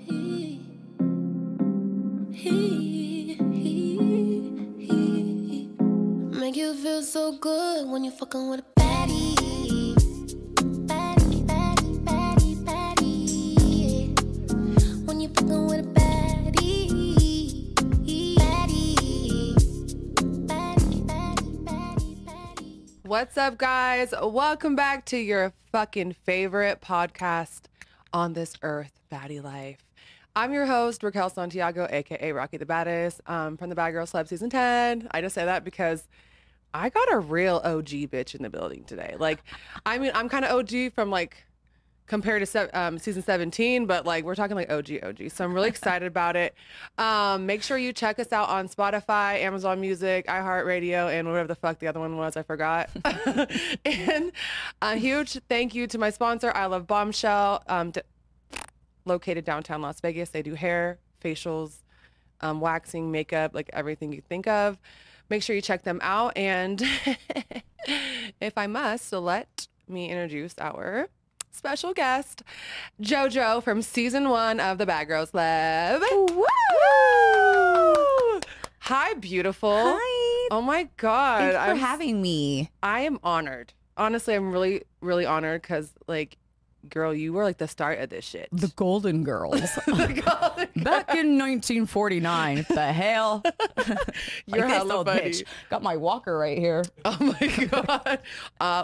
Make you feel so good when you fucking with a baddie. Baddie, baddie, baddie, baddie. When you fucking with a baddie. Baddie. Baddie, baddie, baddie, baddie. What's up, guys? Welcome back to your fucking favorite podcast on this earth, Baddie Life. I'm your host, Raquel Santiago, aka Rocky the Baddest, from the Bad Girls Club Season 10. I just say that because I got a real OG bitch in the building today. Like, I mean, I'm kind of OG from like compared to season 17, but like we're talking like OG. So I'm really excited about it. Make sure you check us out on Spotify, Amazon Music, iHeartRadio, and whatever the fuck the other one was, I forgot. And a huge thank you to my sponsor, I Love Bombshell, located downtown Las Vegas. They do hair, facials, waxing, makeup, like everything you think of. Make sure you check them out. And if I must, let me introduce our special guest, JoJo from season 1 of the Bad Girls Club. Woo! Hi, beautiful. Hi. Oh my God. Thank you for having me. I am honored. Honestly, I'm really, really honored because, like, girl, you were like the start of this shit. The Golden Girls. Back in 1949. The hell? You're this hella old funny. bitch. Got my walker right here. Oh my God.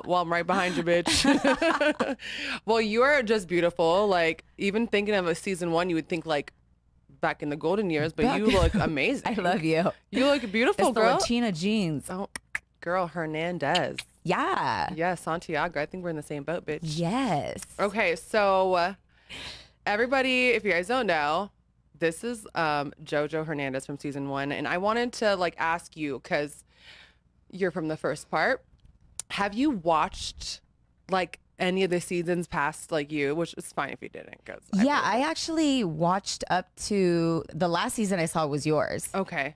Well, I'm right behind you, bitch. Well, you are just beautiful. Like, even thinking of a season 1, you would think like back in the golden years, but you look amazing. I love you. You look beautiful, It's the girl. Latina jeans. Oh, girl, Hernandez. Yeah. Yeah, Santiago. I think we're in the same boat, bitch. Yes. Okay, so everybody, if you guys don't know, this is JoJo Hernandez from season 1, and I wanted to like ask you, because you're from the first part, have you watched like any of the seasons past like you, which is fine if you didn't, because Yeah, I actually watched up to the last season I saw was yours. Okay.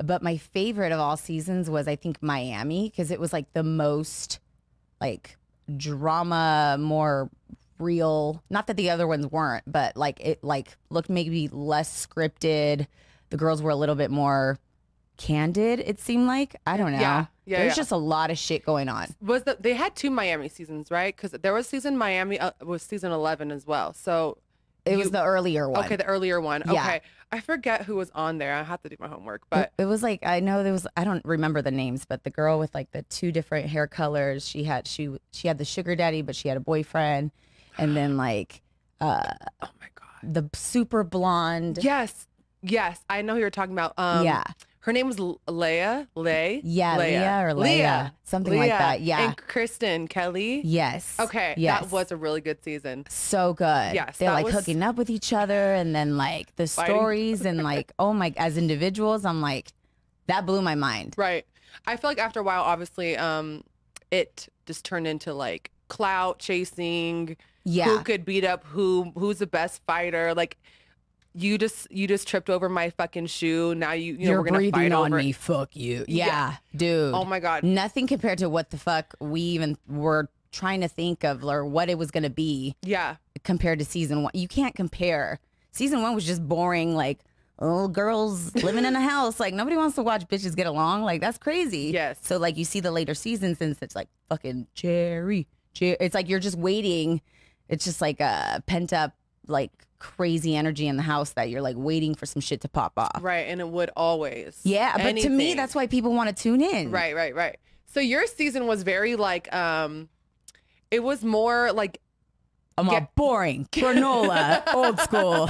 But my favorite of all seasons was, I think, Miami, because it was like the most like drama, more real. Not that the other ones weren't, but like it like looked maybe less scripted. The girls were a little bit more candid, it seemed like. I don't know. Yeah, There's just a lot of shit going on. They had 2 Miami seasons, right? Because there was season Miami was season 11 as well. So It was the earlier one. Okay, the earlier one. Yeah. Okay. I forget who was on there. I have to do my homework, but It was like, I know there was, I don't remember the names, but the girl with like the 2 different hair colors, she had the sugar daddy, but she had a boyfriend, and then like oh my God. the super blonde. Yes. I know who you're talking about. Yeah. Her name was Leah. Yeah, Leah, something like that. Yeah. And Kristen Kelly. Yes. Okay. Yes. That was a really good season. So good. Yes, They're that like was- hooking up with each other, and then like the Fighting. stories and like, oh my, as individuals, I'm like, that blew my mind. Right. I feel like after a while, obviously, it just turned into like clout chasing. Yeah. Who could beat up who's the best fighter? Like, you just tripped over my fucking shoe. Now you know You're we're gonna breathing fight on over me. it. Fuck you. Yeah. Yeah, dude. Oh my God. Nothing compared to what the fuck we even were trying to think of, or what it was going to be Yeah. compared to season 1. You can't compare. Season 1 was just boring, like, oh, girls living in a house. Like, nobody wants to watch bitches get along. Like, that's crazy. Yes. So, like, you see the later seasons, and it's like fucking cherry. It's like you're just waiting. It's just like a pent up, like, crazy energy in the house that you're like waiting for some shit to pop off. Right. And it would always. Yeah, but to me, Anything. that's why people want to tune in. Right. So your season was very like, it was more like I'm all boring, granola, old school.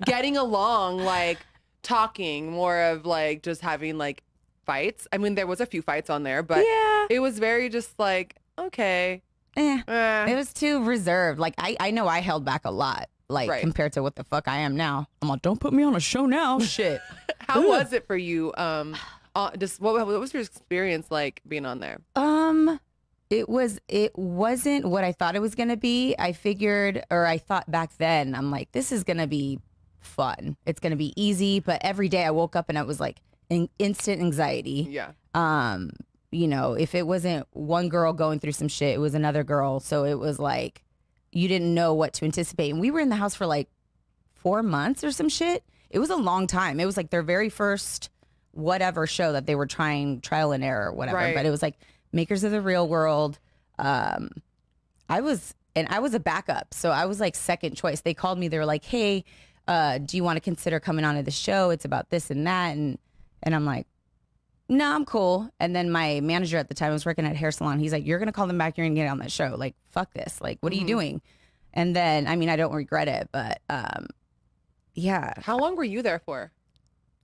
getting along, like talking, more of like just having like fights. I mean, there was a few fights on there, but Yeah. it was very just like, okay. It was too reserved. Like, I know I held back a lot, like, Right. compared to what the fuck I am now. I'm like, don't put me on a show now. Shit. How was it for you? Just what was your experience like being on there? It wasn't what I thought it was going to be. I figured, or I thought back then, I'm like, this is going to be fun. It's going to be easy. But every day I woke up and it was like instant anxiety. Yeah. You know, if it wasn't one girl going through some shit, it was another girl. So it was like, you didn't know what to anticipate. And we were in the house for like 4 months or some shit. It was a long time. It was like their very first whatever show that they were trying, trial and error or whatever. Right. But it was like Makers of the Real World. I was a backup. So I was like second choice. They called me. They were like, hey, do you want to consider coming on to the show? It's about this and that. And I'm like, no, I'm cool. And then my manager at the time, I was working at a hair salon. He's like, you're going to call them back. You're going to get on that show. Like, fuck this. Like, what are you doing? And then, I mean, I don't regret it, but yeah. How long were you there for?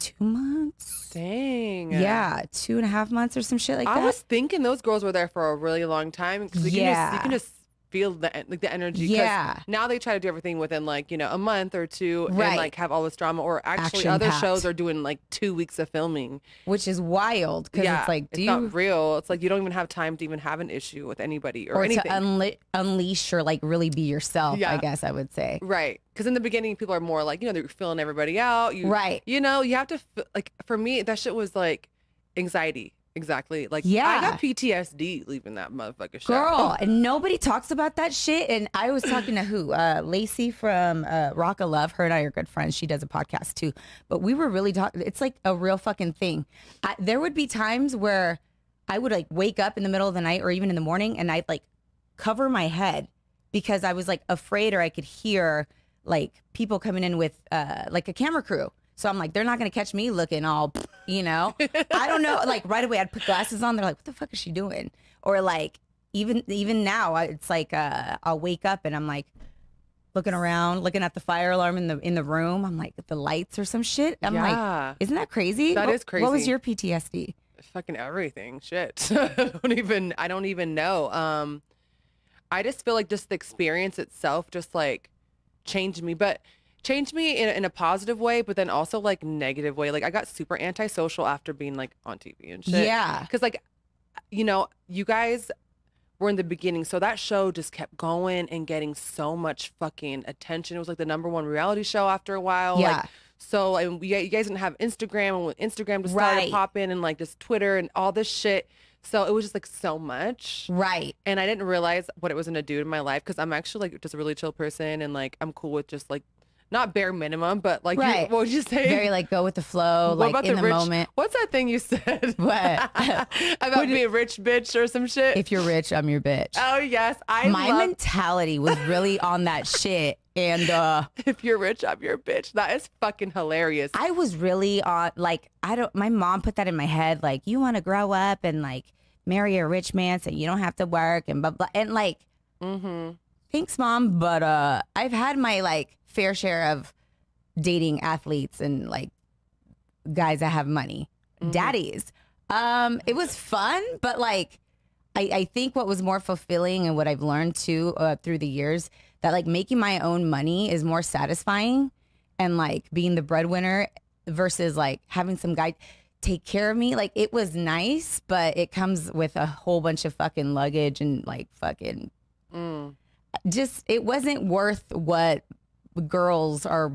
2 months. Dang. Yeah, 2.5 months or some shit like that. I was thinking those girls were there for a really long time because you can just feel the energy. 'Cause Yeah. now they try to do everything within like, you know, a month or two and Right. like have all this drama, or actually other Action-packed. shows are doing like 2 weeks of filming. Which is wild because Yeah. it's like, it's not real. It's like you don't even have time to even have an issue with anybody or anything. to unleash or like really be yourself, Yeah. I guess I would say. Right. Because in the beginning, people are more like, you know, they're filling everybody out. Right. You know, you have to, like, for me, that shit was like anxiety. Exactly. Like, Yeah. I got PTSD leaving that motherfucker show. Girl, and nobody talks about that shit. And I was talking to who? Lacey from Rock of Love. Her and I are good friends. She does a podcast too. But we were really talking. It's like a real fucking thing. There would be times where I would like wake up in the middle of the night or even in the morning and I'd like cover my head because I was like afraid, or I could hear like people coming in with like a camera crew. So I'm like, they're not going to catch me looking all, you know, I don't know. Like right away I'd put glasses on. They're like, what the fuck is she doing? Or like, even now it's like, I'll wake up and I'm like looking around, looking at the fire alarm in the room. I'm like, the lights or some shit. I'm Yeah. like, isn't that crazy? That is crazy. What was your PTSD? Fucking everything. Shit. I don't even know. I just feel like just the experience itself just like changed me, but changed me in a positive way, but then also like negative way. Like I got super antisocial after being like on TV and shit. Yeah. Cause like, you know, you guys were in the beginning. So that show just kept going and getting so much fucking attention. It was like the #1 reality show after a while. Yeah. Like, so and you guys didn't have Instagram, and when Instagram just started Right. popping and like just Twitter and all this shit. So it was just like so much. Right. And I didn't realize what it was going to do to my life, because I'm actually like just a really chill person, and like I'm cool with just like not bare minimum, but like Right. what would you say? Very like go with the flow, What like about in the rich, moment. What's that thing you said? What? About being a rich bitch or some shit? If you're rich, I'm your bitch. Oh yes, My mentality was really on that shit. And if you're rich, I'm your bitch. That is fucking hilarious. I was really on like, my mom put that in my head, like, you want to grow up and like marry a rich man so you don't have to work and blah blah, and like thanks mom, but I've had my like fair share of dating athletes and like guys that have money, daddies. It was fun, but like I think what was more fulfilling and what I've learned too through the years, that like making my own money is more satisfying, and like being the breadwinner versus like having some guy take care of me. Like it was nice, but it comes with a whole bunch of fucking luggage and like fucking just, it wasn't worth what girls are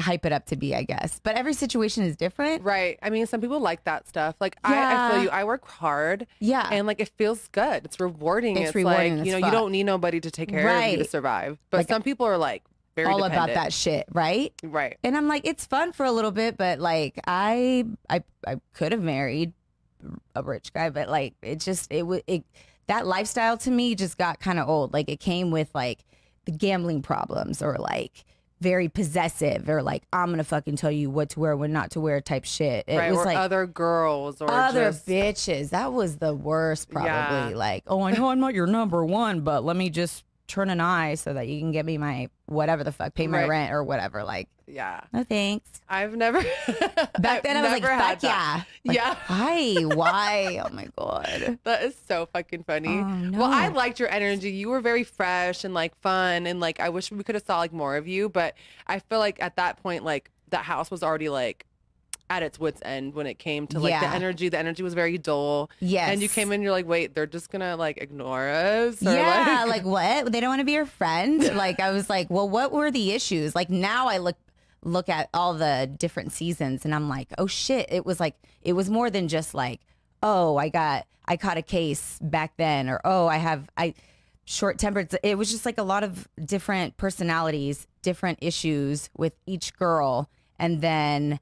hype it up to be, I guess. But every situation is different. Right. I mean, some people like that stuff. Like I Yeah. feel you. I work hard. Yeah. And like it feels good. It's rewarding. It's rewarding like, as you know, fuck. you don't need nobody to take care of you to Right. survive. But Like, some people are like very all about dependent. that shit, right? Right. And I'm like, it's fun for a little bit, but like I could have married a rich guy, but like that lifestyle to me just got kind of old. Like it came with like the gambling problems, or like very possessive, or like I'm gonna fucking tell you what to wear, what not to wear type shit. It Right. was Or like other girls or other just, bitches. That was the worst, probably. Yeah. Like, oh, I know I'm not your #1, but let me just turn an eye so that you can get me my whatever the fuck, pay my Right. rent or whatever. Like, yeah. no thanks. I've never Back then I was like, never had fuck yeah. Like, Yeah. Hi, why? Oh my God. That is so fucking funny. Oh, no. Well, I liked your energy. You were very fresh and like fun, and like I wish we could have saw like more of you, but I feel like at that point like that house was already like at its wit's end when it came to like Yeah. the energy. The energy was very dull. Yes. And you came in, you're like, wait, they're just gonna like ignore us? Or, Yeah, like, like what? They don't want to be your friend? Like I was like, well, what were the issues? Like now I look at all the different seasons and I'm like, oh shit, it was more than just like, oh, I caught a case back then, or oh, short-tempered. It was just like a lot of different personalities, different issues with each girl, and then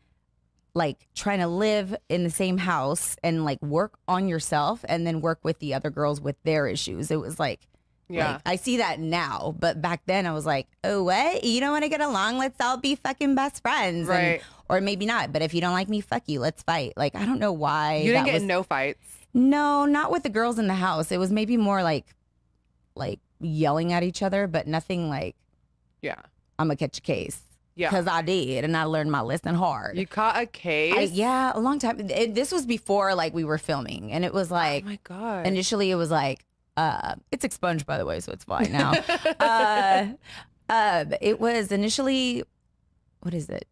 like trying to live in the same house and like work on yourself and then work with the other girls with their issues. It was like, I see that now, but back then I was like, oh, what? You don't want to get along? Let's all be fucking best friends. Right. Or maybe not, but if you don't like me, fuck you. Let's fight. Like, I don't know why. You didn't get in no fights? No, not with the girls in the house. It was maybe more like yelling at each other, but nothing like, I'm going to catch a case. Yeah. Because I did, and I learned my lesson hard. You caught a case? Yeah, a long time. This was before like we were filming, and it was like, oh my God. Initially it was like, it's expunged, by the way, so it's fine now. It was initially, what is it?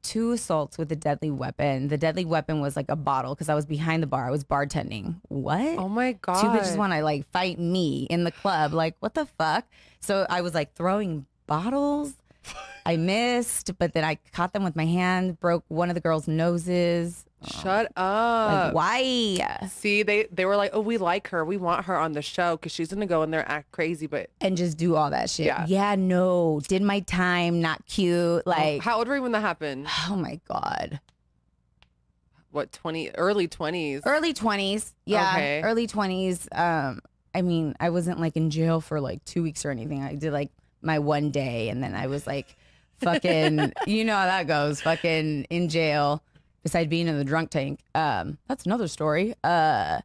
2 assaults with a deadly weapon. The deadly weapon was like a bottle because I was behind the bar. I was bartending. What? Oh my God. 2 bitches want to like fight me in the club. Like, what the fuck? So I was like throwing bottles. I missed, but then I caught them with my hand, broke one of the girls' noses. Shut up. Like, why? See, they were like, oh, we like her. We want her on the show because she's going to go in there and act crazy. But and just do all that shit. Yeah, no. Did my time, not cute. Like, how old were you when that happened? Oh, my God. What, early 20s? Early 20s. Yeah, okay. Early 20s. I mean, I wasn't like in jail for like 2 weeks or anything. I did like my one day, and then I was like fucking, you know how that goes, fucking in jail, besides being in the drunk tank. That's another story. I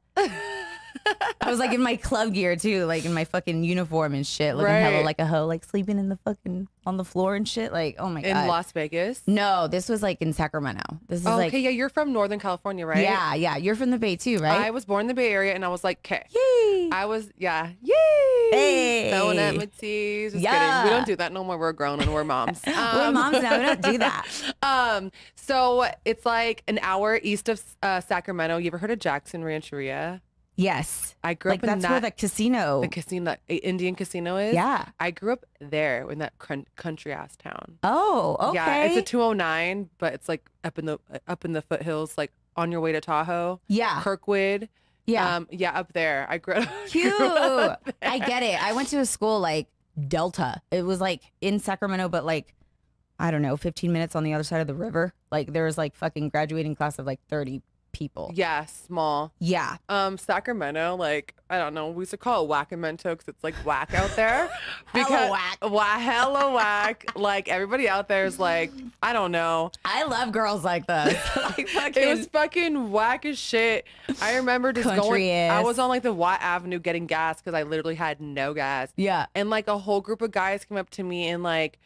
was like in my club gear too, like in my fucking uniform and shit, looking hella like a hoe, like sleeping in the fucking on the floor and shit. Like, oh my God. In Las Vegas? No, this was like in Sacramento. This is like, okay, yeah, you're from Northern California, right? Yeah. You're from the Bay too, right? I was born in the Bay Area, and I was like, okay. Yay. Yay. Hey. Throwing at my tees. Just kidding. We don't do that no more. We're grown and we're moms. We're moms now. We don't do that. So it's like an hour east of Sacramento. You ever heard of Jackson Rancheria? Yes. I grew up in that's where the casino. The casino, Indian casino is? Yeah. I grew up there in that country ass town. Oh, okay. Yeah, it's a 209, but it's like up in the foothills, like on your way to Tahoe. Yeah. Kirkwood. Yeah. Up there. I grew up. Cute. I get it. I went to a school like Delta. It was like in Sacramento, but like, I don't know, 15 minutes on the other side of the river. Like there was like fucking graduating class of like 30 people. Yeah, small. Yeah. Sacramento, like, I don't know, we used to call it whack-a-mento because it's like whack out there. Hella whack. Hella whack. Like, everybody out there is like, I don't know. I love girls like this. Like, fucking, it was fucking whack as shit. I remember just I was on like the Watt Avenue getting gas because I literally had no gas. Yeah. And like a whole group of guys came up to me and like,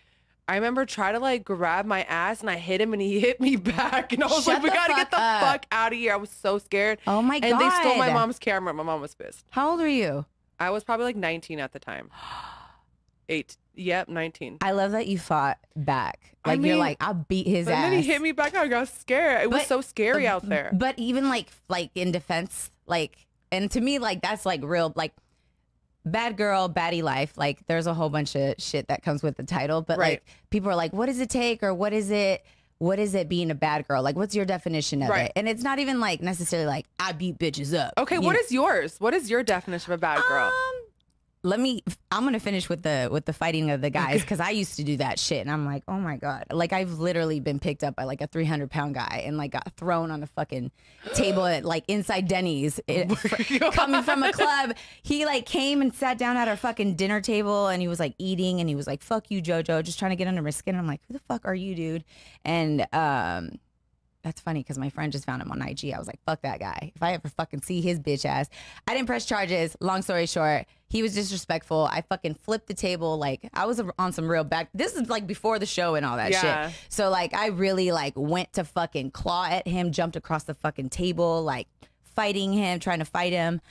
I remember trying to like grab my ass and I hit him and he hit me back. And I was like, we got to get the fuck out of here. I was so scared. Oh my God. And they stole my mom's camera. My mom was pissed. How old were you? I was probably like 19 at the time. 19. I love that you fought back. Like you're like, I'll beat his ass. And then he hit me back. I got scared. It was so scary out there. But even like in defense, like, and to me, like that's like real, like, bad girl, baddie life. Like there's a whole bunch of shit that comes with the title, but like people are like, what does it take, or what is it being a bad girl? Like, what's your definition of it? And it's not even like necessarily like I beat bitches up. Okay, what is yours? What is your definition of a bad girl? I'm gonna finish with the fighting of the guys because I used to do that shit and I'm like, oh my God, like I've literally been picked up by like a 300-pound guy and like got thrown on the fucking table at like inside Denny's coming from a club. He like came and sat down at our fucking dinner table and he was like eating and he was like, fuck you, JoJo, just trying to get under my skin. And I'm like, who the fuck are you, dude? And that's funny because my friend just found him on IG. I was like, fuck that guy. If I ever fucking see his bitch ass. I didn't press charges. Long story short, he was disrespectful. I fucking flipped the table. Like, I was on some real back. This is like before the show and all that shit. So like, I really like went to fucking claw at him, jumped across the fucking table, like fighting him, trying to fight him.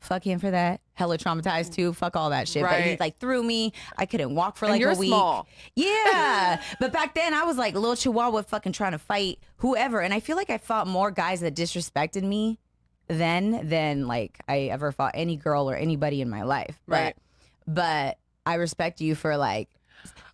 Fuck him for that. Hella traumatized too. Fuck all that shit. But he like threw me. I couldn't walk for like a week. Small. Yeah. But back then I was like a little chihuahua fucking trying to fight whoever. And I feel like I fought more guys that disrespected me then than like I ever fought any girl or anybody in my life. But I respect you for like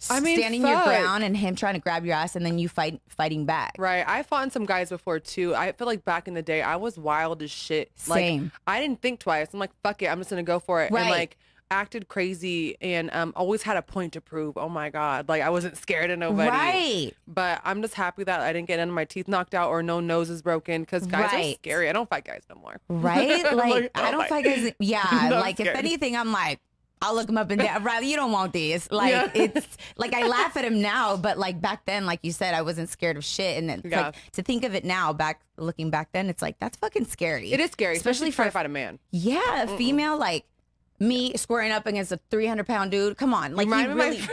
I mean, standing your fuck. ground and him trying to grab your ass and then you fighting back. Right. I fought in some guys before too. I feel like back in the day, I was wild as shit. Same. Like, I didn't think twice. I'm like, fuck it. I'm just going to go for it. Right. And like acted crazy and always had a point to prove. Oh my God. Like I wasn't scared of nobody. Right. But I'm just happy that I didn't get any of my teeth knocked out or no nose is broken because guys are Right. scary. I don't fight guys no more. Right? Like, I don't fight guys. Yeah. I'm Like, if scared. anything, I'm like, I'll look him up and down. Rather, you don't want this. Like, Yeah. it's like I laugh at him now, but like back then, like you said, I wasn't scared of shit. And it's Yeah. like to think of it now, looking back then, it's like that's fucking scary. It is scary, especially for trying to fight a man. yeah, a female like me squaring up against a 300-pound dude. Come on, like Remind he me of my really,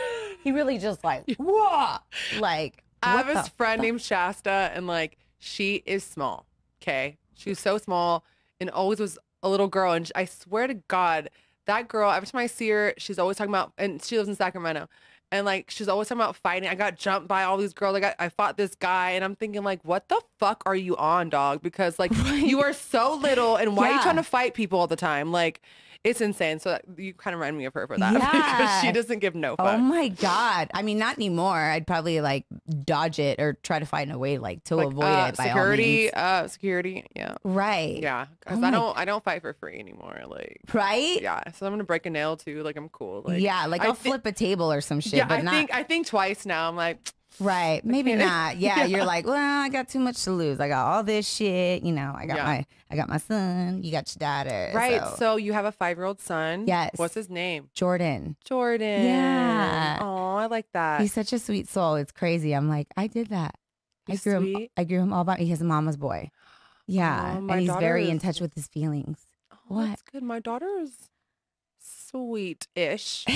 he really just like whoa, like I what have this the friend named Shasta, and like she is small. Okay, she's so small, and always was a little girl. And I swear to God, that girl. Every time I see her, she's always talking about. And she lives in Sacramento, and like she's always talking about fighting. I got jumped by all these girls. I fought this guy, and I'm thinking like, what the fuck are you on, dog? Because like you are so little, and why are you Yeah. trying to fight people all the time? Like. It's insane. So you kind of remind me of her for that because Yeah. she doesn't give no Oh fuck. my God. I mean, not anymore. I'd probably like dodge it or try to find a way like to avoid it by security, all means. security. Yeah. Right. Yeah. Cause Oh my I don't fight for free anymore. Like, Right? yeah. So I'm going to break a nail too. Like I'm cool. Like, yeah. Like I'll flip a table or some shit, yeah. but not. I think twice now. I'm like, Right. Maybe can't- not. Yeah, Yeah. You're like, well, I got too much to lose. I got all this shit. You know, I got Yeah. my son. You got your daughter. right. So, So you have a 5-year-old son. Yes. What's his name? Jordan. Jordan. Yeah. Oh, I like that. He's such a sweet soul. It's crazy. I'm like, I did that. He's I grew him. sweet. I grew him all by. He's a mama's boy. Yeah, Oh, my and he's very daughter in is- touch with his feelings. Oh, What? that's good. My daughter's sweet-ish.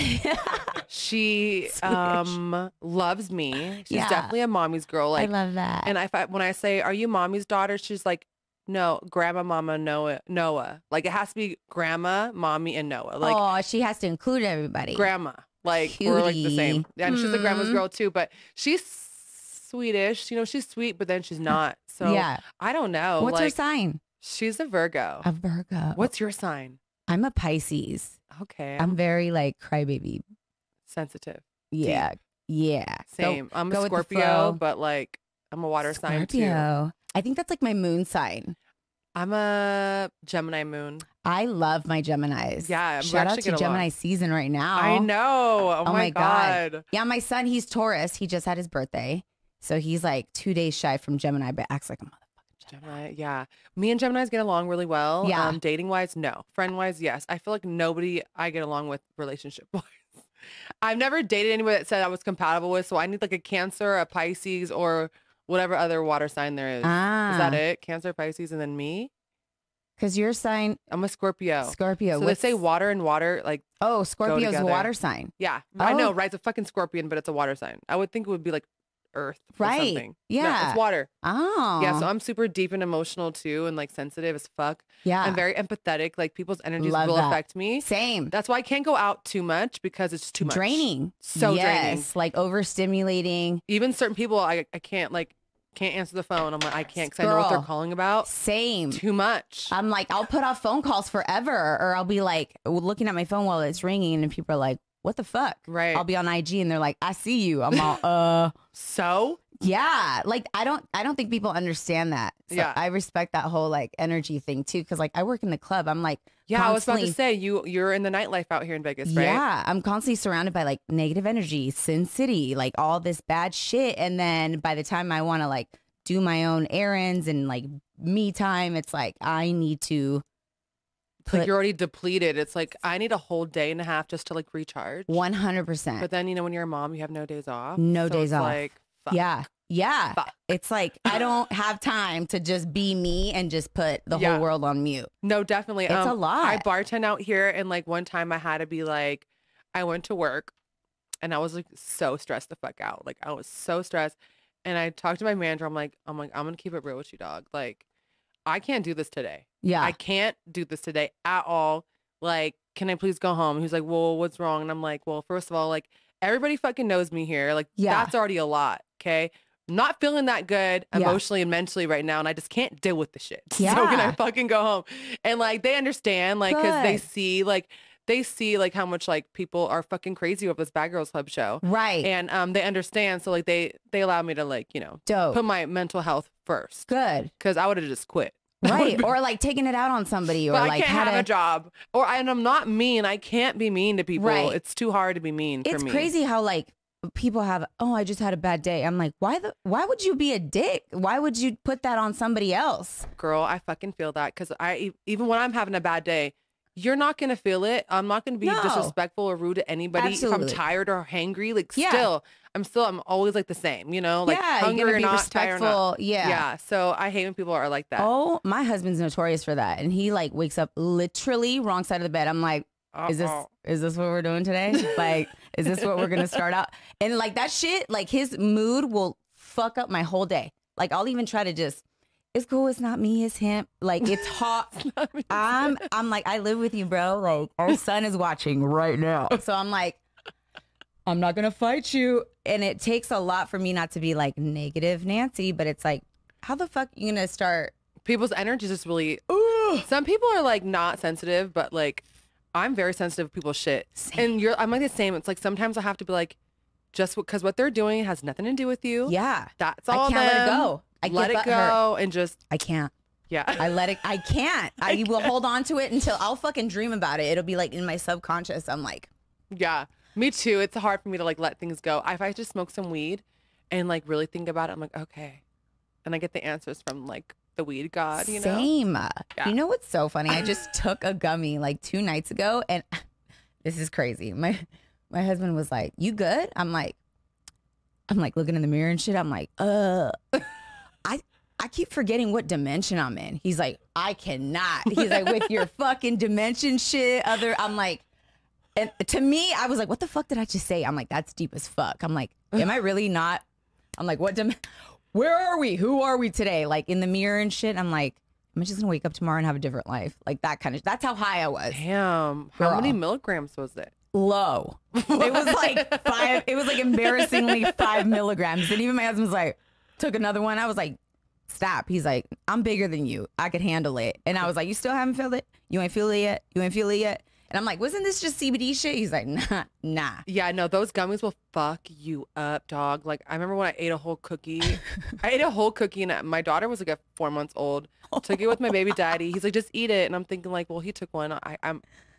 She loves me. She's Yeah. definitely a mommy's girl. I Like, love that. and when I say, "Are you mommy's daughter?" She's like, "No, grandma, mama, Noah." Like it has to be grandma, mommy, and Noah. Like oh, she has to include everybody. grandma. Like we're like the same. Cutie. And she's a grandma's Mhm. girl too, but she's Swedish. You know, she's sweet, but then she's not. So Yeah. I don't know. What's her like sign? she's a Virgo. A Virgo. What's your sign? I'm a Pisces. Okay, I'm very like crybaby. sensitive. Yeah. Yeah. Go- Same. I'm go a with the Scorpio, flow. but like I'm a water sign too. Scorpio. I think that's like my moon sign. I'm a Gemini moon. I love my Geminis. Yeah, we Shout out actually to get along. Gemini season right now. I know. Oh, my God. God. Yeah, my son, he's Taurus. He just had his birthday. So he's like 2 days shy from Gemini, but acts like a motherfucking Gemini. Gemini, yeah. Me and Geminis get along really well. Yeah. Dating wise, no. Friend wise, yes. I feel like nobody I get along with relationship wise. I've never dated anybody that said I was compatible with. So I need like a Cancer, a Pisces, or whatever other water sign there is. Is that it? Cancer, Pisces, and then me? Because your sign, I'm a Scorpio. Scorpio. So they what's- say water and water, like, Oh, Scorpio's a together. water sign. yeah. I Oh. know, right? It's a fucking scorpion, but it's a water sign. I would think it would be like Earth or Right. something. No, Yeah. it's water. Oh. Yeah, so I'm super deep and emotional too, and like sensitive as fuck. yeah. I'm very empathetic. Like people's energies Love will that. affect me. Same. That's why I can't go out too much because it's too much. Draining. So draining. yes, like overstimulating. Even certain people, I can't answer the phone. I'm like, I can't because I know what they're Girl. calling about. Same. Too much. I'm like, I'll put off phone calls forever, or I'll be like looking at my phone while it's ringing, and people are like, "What the fuck?" Right. I'll be on IG, and they're like, "I see you." I'm all, So yeah. Like I don't think people understand that. So Yeah. I respect that whole like energy thing too, because like I work in the club. I'm like, yeah, I was about to constantly- say you're in the nightlife out here in Vegas, right? Yeah, I'm constantly surrounded by like negative energy, Sin City, like all this bad shit. And then by the time I want to like do my own errands and like me time, it's like I need to It's like put you're already depleted. It's like I need a whole day and a half just to like recharge. 100%. But then when you're a mom, you have no days off. No So days it's off. Like fuck. Yeah. Yeah. Fuck. It's like I don't have time to just be me and just put the Yeah. whole world on mute. No, definitely. It's a lot. I bartend out here, and like one time I had to be like, I went to work, and I was like so stressed the fuck out. Like I was so stressed, and I talked to my manager. I'm like, I'm gonna keep it real with you, dog. Like, I can't do this today. Yeah. I can't do this today at all. Like, can I please go home? He's like, well, what's wrong? And I'm like, well, first of all, like everybody fucking knows me here. Like, Yeah. that's already a lot. Okay. I'm not feeling that good Yeah. emotionally and mentally right now, and I just can't deal with the shit. So Yeah. can I fucking go home? And like they understand, like, because they Good. see like they see like how much like people are fucking crazy over this Bad Girls Club show. Right. And they understand. So like they allow me to like, you know, Dope. put my mental health first. Good. Because I would have just quit. Right. Or like taking it out on somebody, or But like I can't have a job. And I'm not mean. I can't be mean to people. Right. It's too hard to be mean for It's me. crazy how like people have, oh, I just had a bad day. I'm like, why would you be a dick? Why would you put that on somebody else? Girl, I fucking feel that. Because even when I'm having a bad day, you're not going to feel it. I'm not going to be No. disrespectful or rude to anybody. Absolutely. If I'm tired or hangry, like Yeah. I'm always like the same, you know, like yeah, hungry you're or gonna be not, tired or not. respectful. Yeah. Yeah. So I hate when people are like that. Oh, my husband's notorious for that. And he like wakes up literally wrong side of the bed. I'm like, is this what we're doing today? Like, is this what we're gonna start out? And like that shit, like his mood will fuck up my whole day. Like I'll even try to just, it's cool, it's not me, it's him. Like it's hot. I'm like, I live with you, bro. Like our son is watching right now. So I'm like, I'm not gonna fight you. And it takes a lot for me not to be like negative Nancy, but it's like, how the fuck you gonna start? People's energy is just really. Some people are like not sensitive, but like I'm very sensitive to people's shit. Same. And I'm like the same. It's like sometimes I have to be like, just because what they're doing has nothing to do with you. Yeah. That's all. I can't let it them. go. I let get it go and just I can't. yeah. I can't. I will hold on to it until I'll fucking dream about it. It'll be like in my subconscious. I'm like, Yeah, me too. It's hard for me to like let things go. If I just smoke some weed and like really think about it, I'm like, okay. And I get the answers from like the weed god, you know? same. Yeah. You know what's so funny? I just took a gummy like 2 nights ago, and this is crazy. My husband was like, "You good?" I'm like looking in the mirror and shit. I'm like, I keep forgetting what dimension I'm in. He's like, I cannot. He's like, with your fucking dimension shit. I'm like, and to me, I was like, what the fuck did I just say? I'm like, that's deep as fuck. I'm like, am I really not? I'm like, where are we? Who are we today? Like in the mirror and shit. I'm like, am I just gonna wake up tomorrow and have a different life? Like that kind of, that's how high I was. Damn. How Girl. many milligrams was it? Low. It was like 5. It was like embarrassingly 5 milligrams. And even my husband was like, took another one. I was like, stop. He's like, I'm bigger than you. I could handle it. And I was like, you still haven't felt it? You ain't feel it yet? You ain't feel it yet? And I'm like, wasn't this just CBD shit? He's like, nah. Yeah, no, those gummies will fuck you up, dog. Like, I remember when I ate a whole cookie. I ate a whole cookie, and my daughter was like 4 months old. Took it with my baby daddy. He's like, just eat it. And I'm thinking like, well, he took one.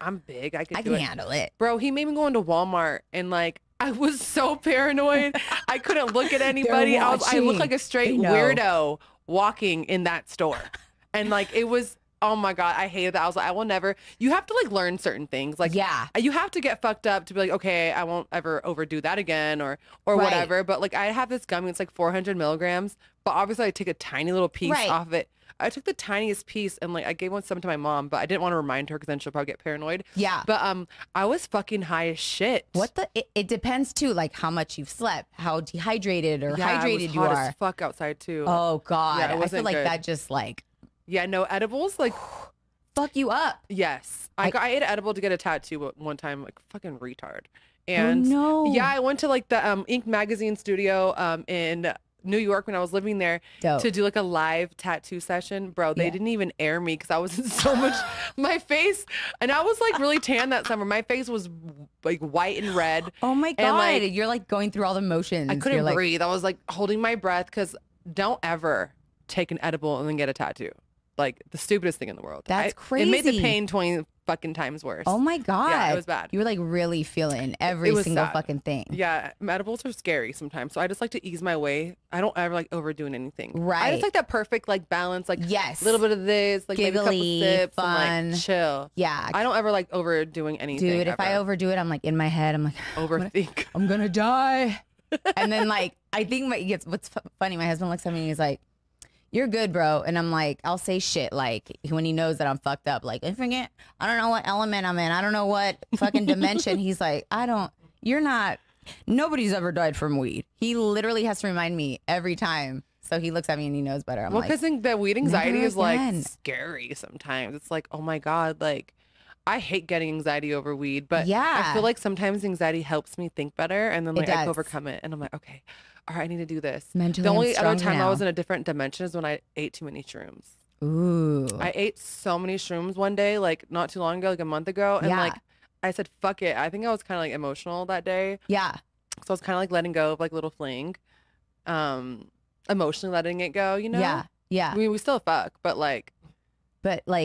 I'm big. I I do can it. handle it. Bro, he made me go into Walmart, and like, I was so paranoid. I couldn't look at anybody. I looked watching. like a straight I know. weirdo walking in that store. And like, it was, oh my God, I hated that. I was like, I will never, you have to like learn certain things. Like, Yeah. you have to get fucked up to be like, okay, I won't ever overdo that again or Right. whatever. But like, I have this gummy, it's like 400 milligrams, but obviously I take a tiny little piece Right. off of it. I took the tiniest piece and like I gave some to my mom, but I didn't want to remind her because then she'll probably get paranoid. Yeah. But I was fucking high as shit. It depends too, like how much you've slept, how dehydrated or Yeah, it hydrated was you hot are. as fuck outside too. Oh God. Yeah, it I feel wasn't like good. that just like Yeah, no edibles. Like, fuck you up. yes, I ate an edible to get a tattoo one time. Like, fucking retard. And no. yeah, I went to like the Ink Magazine studio in New York when I was living there Dope. to do like a live tattoo session. Bro, they Yeah. didn't even air me because I was in so much my face, and I was like really tan that summer. My face was like white and red. Oh my And, God. like, You're like going through all the motions. I You're couldn't like, breathe. I was like holding my breath because don't ever take an edible and then get a tattoo. Like the stupidest thing in the world. That's It made the crazy. pain 20 fucking times worse. Oh my God. Yeah, it was bad. You were like really feeling every was single sad. fucking thing. Yeah, edibles are scary sometimes. So I just like to ease my way. I don't ever like overdoing anything. I Right. just like that perfect like balance, like Yes. a little bit of this, like maybe a couple Giggly, sips fun. and like chill. Yeah. I don't ever like overdoing anything. Dude, if I ever. overdo it, I'm like in my head, I'm like, overthink. I'm gonna die. And then like, I think what's funny, my husband looks at me and he's like, you're good, bro. And I'm like, I'll say shit like when he knows that I'm fucked up. Like, I forget, I don't know what element I'm in. I don't know what fucking dimension. He's like, you're not, nobody's ever died from weed. He literally has to remind me every time. So he looks at me and he knows better. I'm Well, like, because the weed anxiety never is like again. scary sometimes. It's like, oh my God, like I hate getting anxiety over weed, but Yeah. I feel like sometimes anxiety helps me think better, and then It like I can does. overcome it, and I'm like, okay, all right, I need to do this. Mentally, the I'm only other stronger time I now. was in a different dimension is when I ate too many shrooms. ooh. I ate so many shrooms one day, like not too long ago, like a month ago, and Yeah. like I said, fuck it. I think I was kind of like emotional that day. Yeah. So I was kind of like letting go of like little fling. Emotionally letting it go, you know? Yeah. Yeah. I mean, we still fuck, but like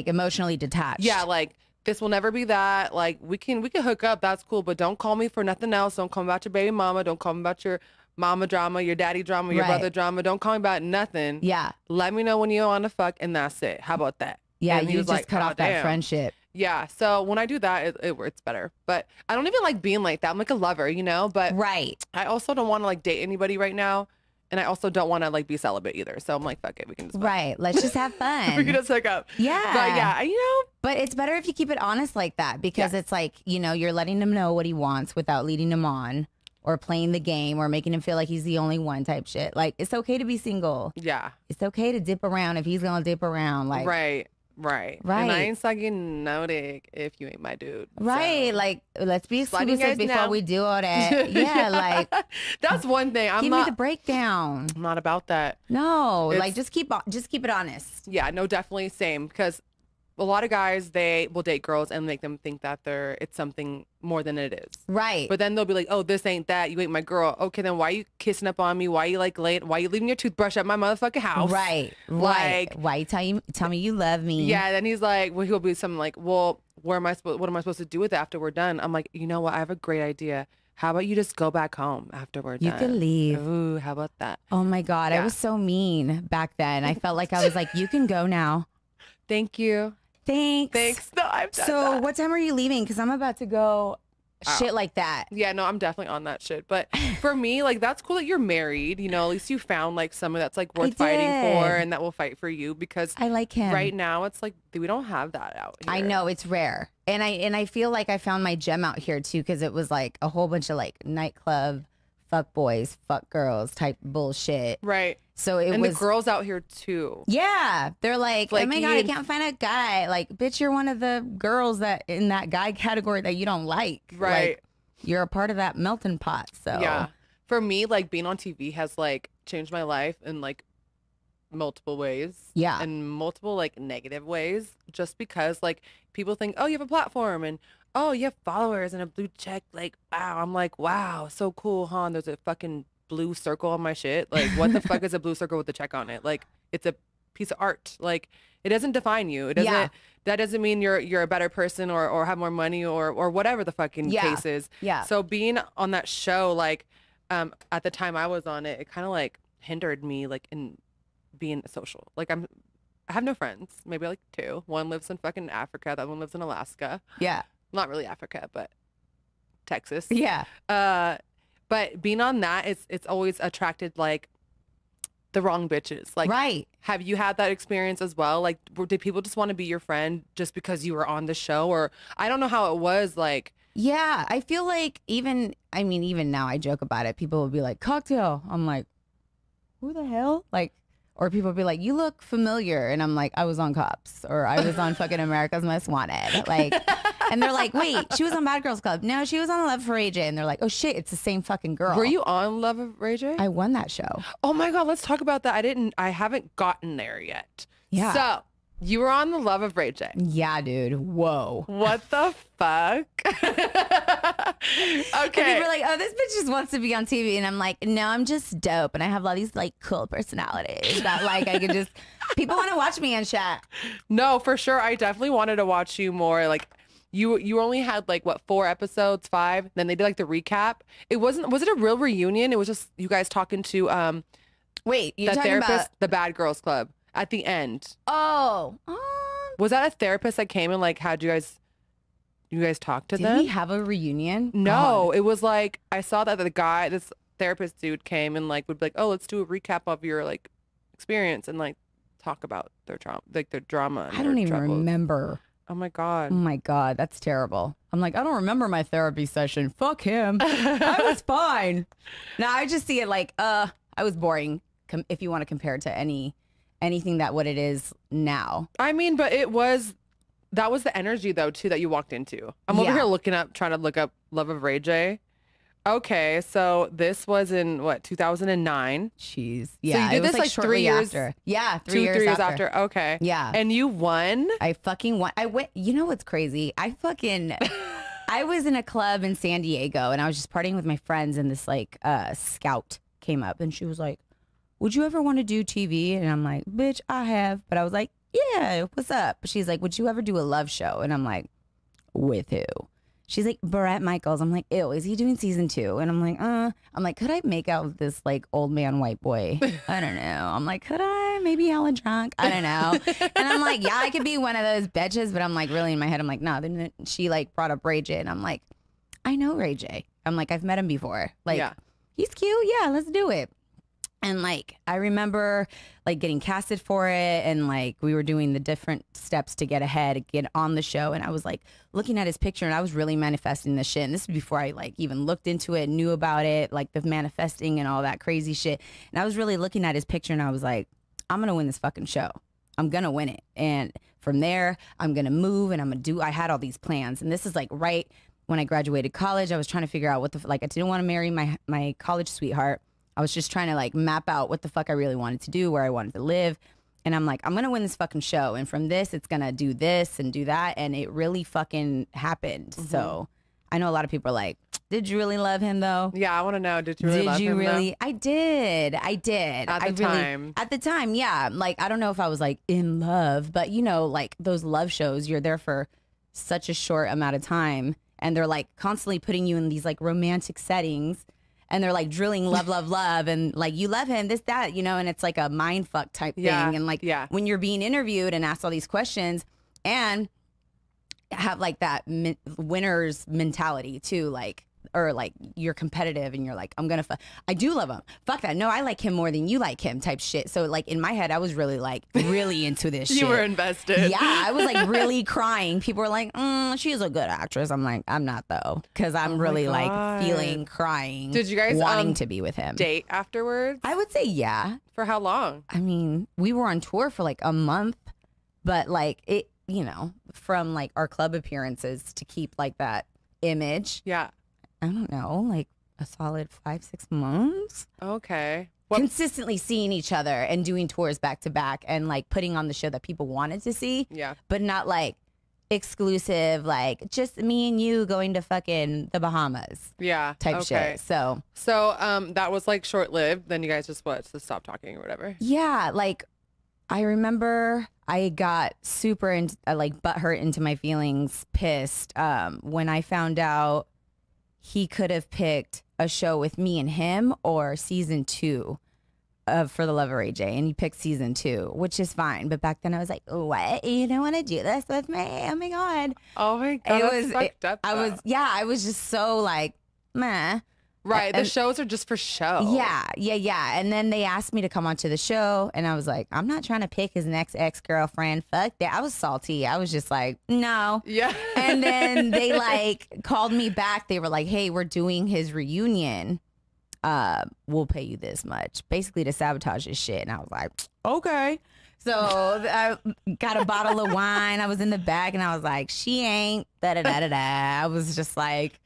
emotionally detached. yeah, like this will never be that. Like we can hook up. That's cool, but don't call me for nothing else. Don't call me about your baby mama. Don't call me about your mama drama, your daddy drama, your Right. brother drama. Don't call me about nothing. Yeah. Let me know when you want to fuck, and that's it. How about that? Yeah. And he You was just like, cut "Oh, off that damn." friendship. Yeah. So when I do that, it's better. But I don't even like being like that. I'm like a lover, you know. But Right. I also don't want to like date anybody right now, and I also don't want to like be celibate either. So I'm like, fuck it, we can just fuck. Right. Let's just have fun. We can just hook up. Yeah. But yeah, you know. But it's better if you keep it honest like that because Yes. it's like, you know, you're letting him know what he wants without leading him on or playing the game or making him feel like he's the only one type shit. Like, it's okay to be single. Yeah. It's okay to dip around if he's going to dip around. Like, Right. And I Right. ain't sucking no dick if you ain't my dude. right. So. Like, let's be Sliding exclusive guys before now. we do all that. Yeah. Like, That's one thing. give me the breakdown. I'm not about that. No, It's- like just keep it honest. Yeah, no, definitely same. Because a lot of guys, they will date girls and make them think that it's something more than it is. Right. But then they'll be like, oh, this ain't that. You ain't my girl. Okay, then why you kissing up on me? Why you like late? Why you leaving your toothbrush at my motherfucking house? Right. Like, Why you tell me you love me? yeah. Then he's like, well, he'll be something like, well, what am I supposed to do with it after we're done? I'm like, you know what? I have a great idea. How about you just go back home after we're You done? can leave. Ooh, how about that? Oh my God. I Yeah. was so mean back then. I felt like I was like, you can go now. Thank you. Thanks. Thanks. No, I've done So that. what time are you leaving? Because I'm about to go shit like that. Yeah, no, I'm definitely on that shit. But for me, like, that's cool that you're married. You know, at least you found like someone that's like worth fighting for did. and that will fight for you because I like him. right now it's like we don't have that out here. I know it's rare. And I feel like I found my gem out here too because it was like a whole bunch of like nightclub, fuck boys, fuck girls type bullshit. Right. So it And was the girls out here too. yeah, they're like, oh my Flaky God, I and- can't find a guy. Like, bitch, you're one of the girls that in that guy category that you don't like. Right. Like, you're a part of that melting pot. So Yeah. For me, like being on TV has like changed my life in like multiple ways. Yeah. In multiple like negative ways. Just because like people think, oh, you have a platform and oh, you have followers and a blue check. Like, wow. I'm like, wow, so cool, huh? And there's a fucking blue circle on my shit. Like, what the fuck is a blue circle with a check on it? Like, it's a piece of art. Like, it doesn't define you. It doesn't. Yeah. That doesn't mean you're a better person or have more money or whatever the fucking Yeah. case is. Yeah. So being on that show, like, at the time I was on it, it kind of like hindered me like in being social. Like I have no friends, maybe like two. One lives in fucking Africa. The other one lives in Alaska. yeah. Not really Africa, but Texas. Yeah. But being on that, it's always attracted like the wrong bitches. Like, right. have you had that experience as well? Like, did people just want to be your friend just because you were on the show? Or I don't know how it was like. Yeah. I feel like even now I joke about it. People will be like, cocktail. I'm like, who the hell? Like, or people will be like, you look familiar. And I'm like, I was on Cops or I was on fucking America's Most Wanted. Like, and they're like, wait, she was on Bad Girls Club. No, she was on Love for AJ. And they're like, oh shit, it's the same fucking girl. Were you on Love of Ray J? I won that show. Oh my God, let's talk about that. I haven't gotten there yet. Yeah. So you were on the Love of Ray J. Yeah, dude. Whoa. What the fuck? And people Okay. are like, oh, this bitch just wants to be on TV. And I'm like, no, I'm just dope. And I have all these like cool personalities that like I could just, people want to watch me and shit. No, for sure. I definitely wanted to watch you more. Like you only had like what 4 episodes, 5. Then they did like the recap. Was it a real reunion? It was just you guys talking to Wait, you're the talking therapist, about, the Bad Girls Club at the end. oh, Was that a therapist that came and like had you guys talk to did them? we have a reunion? No, it was like I saw that this therapist dude came and like would be like, oh, let's do a recap of your like experience and like talk about their trauma, like their drama. And I their don't even troubles. remember. Oh my Oh God. my God, that's terrible. I'm like, I don't remember my therapy session. Fuck him. I was fine. No, I just see it like, I was boring if you want to compare it to anything that what it is now. I mean, but that was the energy though too that you walked into. I'm over Yeah. here trying to look up Love of Ray J. Okay, so this was in what 2009. Jeez. So Yeah. you did it was this, like, 3 shortly years- after. Yeah. 3 years after. Okay. Yeah. And you won. I fucking won. I went, you know what's crazy? I fucking, I was in a club in San Diego and I was just partying with my friends, and this like scout came up and she was like, would you ever want to do TV? And I'm like, bitch, I have. But I was like, yeah, what's up? She's like, would you ever do a love show? And I'm like, with who? She's like, Bret Michaels. I'm like, ew, is he doing season 2? And I'm like, could I make out with this like old man white boy? I don't know. I'm like, could I? Maybe hella drunk. I don't know. And I'm like, yeah, I could be one of those bitches. But I'm like, really in my head, I'm like, no. Then she like brought up Ray J. And I'm like, I know Ray J. I'm like, I've met him before. Like, he's cute. Yeah, let's do it. And like, I remember like getting casted for it, and like we were doing the different steps to get ahead, get on the show. And I was like looking at his picture, and I was really manifesting this shit. And this was before I like even looked into it, knew about it, like the manifesting and all that crazy shit. And I was really looking at his picture, and I was like, I'm going to win this fucking show. I'm going to win it. And from there, I'm going to move, and I had all these plans. And this is like right when I graduated college. I was trying to figure out I didn't want to marry my college sweetheart. I was just trying to like map out what the fuck I really wanted to do, where I wanted to live. And I'm like, I'm going to win this fucking show. And from this, it's going to do this and do that. And it really fucking happened. Mm-hmm. So I know a lot of people are like, did you really love him though? Yeah, I want to know. Did you really love him though? I did. At the time, yeah. Like, I don't know if I was like in love, but you know, like those love shows, you're there for such a short amount of time. And they're like constantly putting you in these like romantic settings. And they're like drilling love, love, love. And like, you love him, this, that, you know, and it's like a mind fuck type thing. And like, when you're being interviewed and asked all these questions and have like that winner's mentality too, like, or like you're competitive and you're like, I do love him. Fuck that. No, I like him more than you like him type shit. So like in my head, I was really like, really into this shit. You were invested. Yeah, I was like really crying. People were like, she's a good actress. I'm like, I'm not though. Because I'm really like feeling, crying. Did you guys wanting to be with him? Date afterwards? I would say yeah. For how long? I mean, we were on tour for like a month, but like it, you know, from like our club appearances to keep like that image. Yeah. I don't know, like a solid 5-6 months. Okay. Consistently seeing each other and doing tours back to back and like putting on the show that people wanted to see. Yeah. But not like exclusive, like just me and you going to fucking the Bahamas. Yeah. Type shit. So that was like short lived. Then you guys just stopped talking or whatever. Yeah. Like I remember I got super like butthurt into my feelings, pissed when I found out he could have picked a show with me and him or season 2 of For the Love of Ray J. And he picked season 2, which is fine. But back then I was like, what? You don't want to do this with me? Oh my God. Oh my God. It was fucked up. I was just so like, meh. Right. The shows are just for show. Yeah. And then they asked me to come onto the show. And I was like, I'm not trying to pick his next ex-girlfriend. Fuck that. I was salty. I was just like, no. Yeah. And then they like called me back. They were like, hey, we're doing his reunion. We'll pay you this much. Basically to sabotage his shit. And I was like, okay. So I got a bottle of wine. I was in the back and I was like, she ain't da-da-da-da-da. I was just like,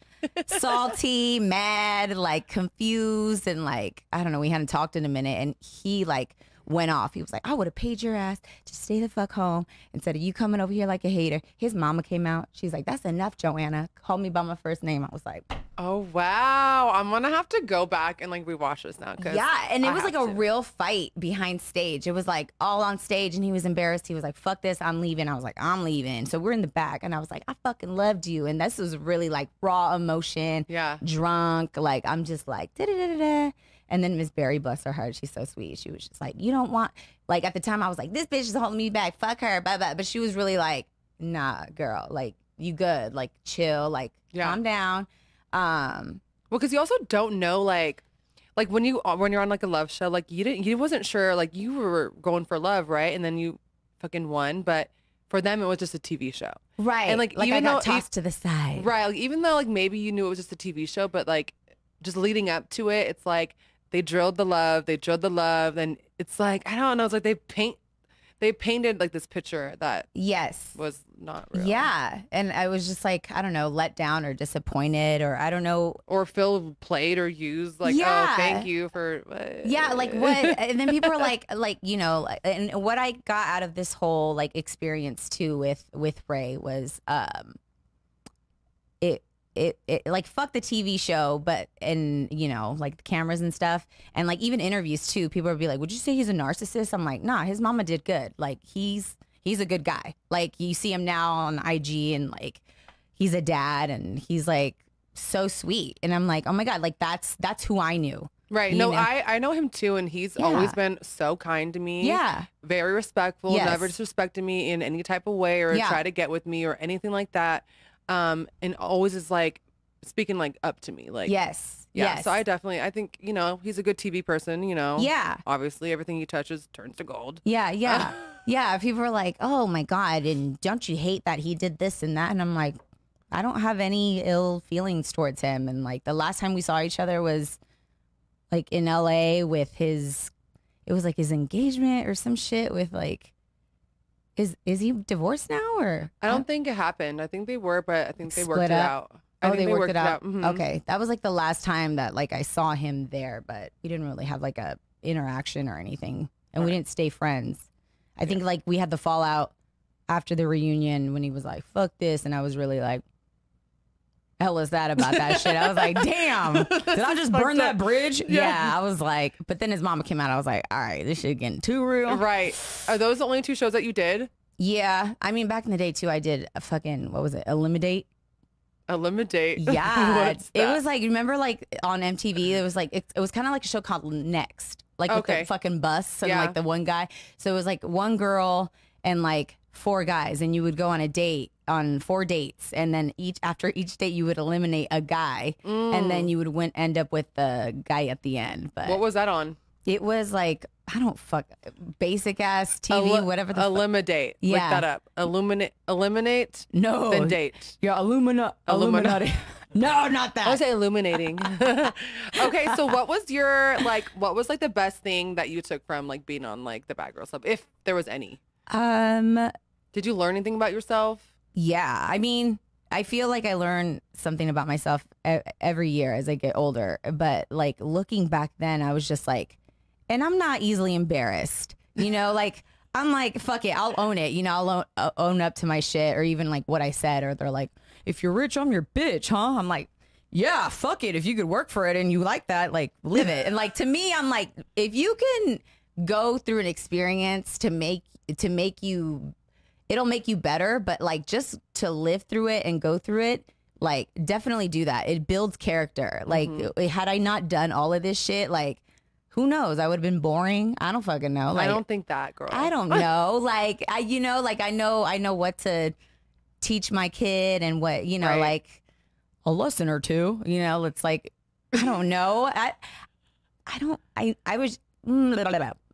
salty, mad, like confused, and like I don't know, we hadn't talked in a minute, and he like went off. He was like, I would have paid your ass to stay the fuck home instead of you coming over here like a hater. His mama came out. She's like, that's enough, Joanna. Call me by my first name. I was like, oh wow, I'm gonna have to go back and like rewatch this now. Yeah, and it was like a real fight behind stage. It was like all on stage, and he was embarrassed. He was like, fuck this, I'm leaving. I was like, I'm leaving. So we're in the back, and I was like, I fucking loved you. And this was really like raw emotion. Yeah. Drunk. Like I'm just like da-da-da-da-da. And then Miss Berry, bless her heart, she's so sweet. She was just like, you don't want, like at the time I was like, this bitch is holding me back. Fuck her. Blah, blah. But she was really like, nah, girl, like you good. Like chill. Like calm down. Well, because you also don't know, like when you're on like a love show, like you wasn't sure, like you were going for love, right? And then you fucking won, but for them it was just a TV show, right? And like even I got tossed to the side, right? Like even though like maybe you knew it was just a TV show, but like just leading up to it, it's like they drilled the love, and it's like I don't know, it's like they painted like this picture that was not real. Yeah. And I was just like, I don't know, let down or disappointed, or I don't know. Or feel played or used, like, oh, thank you for. Yeah, like what? And then people are like, you know, and what I got out of this whole like experience too with Ray was it like fuck the TV show, but and you know like the cameras and stuff, and like even interviews too. People would be like, "Would you say he's a narcissist?" I'm like, "Nah, his mama did good. Like he's a good guy. Like you see him now on IG and like he's a dad and he's like so sweet." And I'm like, "Oh my God, like that's who I knew." Right. You No, know? I know him too, and he's always been so kind to me. Yeah. Very respectful, Yes. never disrespected me in any type of way or Yeah. try to get with me or anything like that. And always is like speaking like up to me. Like Yes. yeah. Yes. So I think, you know, he's a good TV person, you know. Yeah. Obviously everything he touches turns to gold. Yeah, yeah. Yeah. People are like, "Oh my God, and don't you hate that he did this and that?" And I'm like, I don't have any ill feelings towards him. And like the last time we saw each other was like in LA with it was like his engagement or some shit with like, is he divorced now or? I don't think it happened. I think they were, but I think they worked Split it up? out. I Oh, think they worked it out. Mhm. Okay, that was like the last time that like I saw him there, but we didn't really have like a interaction or anything, and we didn't stay friends. I think like we had the fallout after the reunion when he was like, "Fuck this," and I was really like, "Hell is that about that shit?" I was like, "Damn, did I just burn that bridge?" Yeah, I was like, but then his mama came out. I was like, "All right, this shit getting too real." Right. Are those the only two shows that you did? Yeah, I mean, back in the day too, I did a fucking what was it, Eliminate? Eliminate. Yeah, What's it that? was like remember like on MTV, it was like it was kind of like a show called Next, like with Okay. the fucking bus and Yeah. like the one guy. So it was like one girl and like 4 guys, and you would go on a date on 4 dates, and then after each date you would eliminate a guy, and then you would end up with the guy at the end. But What was that on? it was like I don't basic ass TV, whatever the Eliminate. Look Yeah. that up. Eliminate. no, Then date. yeah, Illuminati. No, not that. I would say illuminating. Okay, so what was the best thing that you took from like being on like the Bad Girls Club, if there was any? Did you learn anything about yourself? Yeah, I mean, I feel like I learn something about myself every year as I get older. But like looking back then, I was just like, and I'm not easily embarrassed, you know, like I'm like, fuck it, I'll own it. You know, I'll own up to my shit or even like what I said. Or they're like, "If you're rich, I'm your bitch, huh?" I'm like, yeah, fuck it. If you could work for it and you like that, like live it. And like to me, I'm like, if you can go through an experience to make you, it'll make you better, but like just to live through it and go through it, like definitely do that. It builds character. Like had I not done all of this shit, like who knows? I would have been boring. I don't fucking know. Like I don't think that, girl. I don't know. Like I know what to teach my kid and what, you know, Right. like a lesson or two, you know, it's like, I don't know.